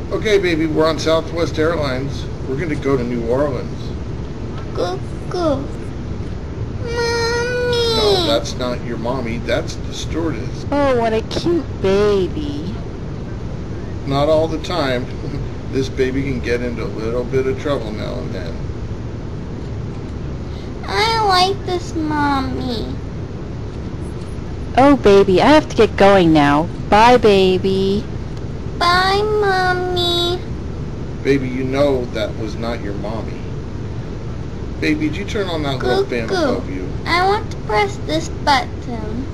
Okay, baby, we're on Southwest Airlines. We're going to go to New Orleans. Go, go. Mommy! No, that's not your mommy. That's the stewardess. Oh, what a cute baby. Not all the time. This baby can get into a little bit of trouble now and then. I like this mommy. Oh, baby, I have to get going now. Bye, baby. Bye, mommy. Baby, you know that was not your mommy. Baby, did you turn on that little fan above you? I want to press this button.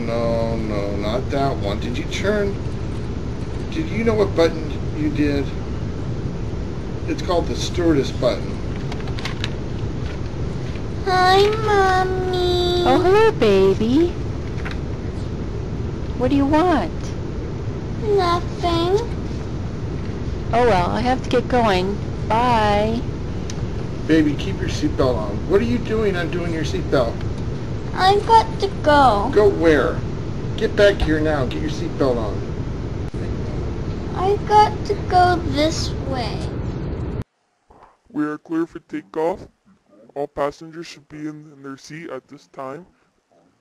No, not that one. Did you know what button you did? It's called the stewardess button. Hi, mommy. Oh, hello, baby. What do you want? Nothing. Oh, well, I have to get going. Bye. Baby, keep your seatbelt on. What are you doing undoing your seatbelt? I got to go. Go where? Get back here now. Get your seatbelt on. I got to go this way. We are clear for takeoff. All passengers should be in their seat at this time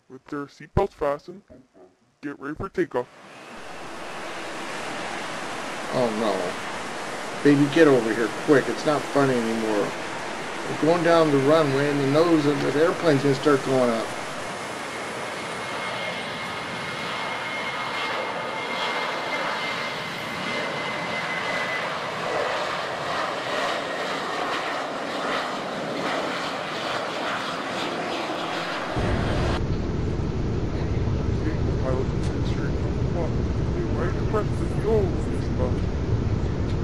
with their seatbelts fastened. Get ready for takeoff. Oh no. Baby, get over here quick. It's not funny anymore. We're going down the runway and the nose of the airplane's going to start going up.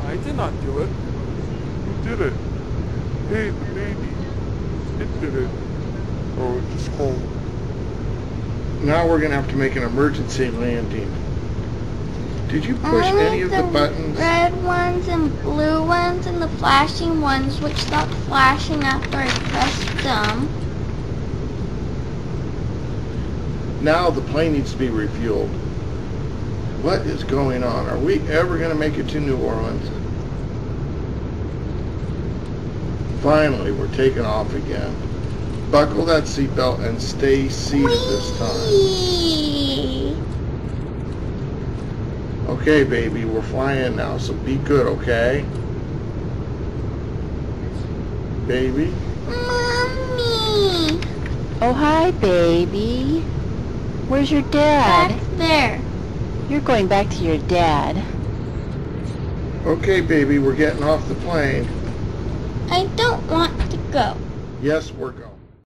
I did not do it. Who did it? Hey, the baby. It did it. Oh, it's just cold. Now we're going to have to make an emergency landing. Did you push any of the buttons? Red ones and blue ones and the flashing ones which stopped flashing after I pressed them. Now the plane needs to be refueled. What is going on? Are we ever going to make it to New Orleans? Finally, we're taking off again. Buckle that seatbelt and stay seated this time. Okay, baby, we're flying now, so be good, okay? Baby? Mommy! Oh, hi, baby. Where's your dad? Back there. You're going back to your dad. Okay, baby, we're getting off the plane. I don't want to go. Yes, we're going.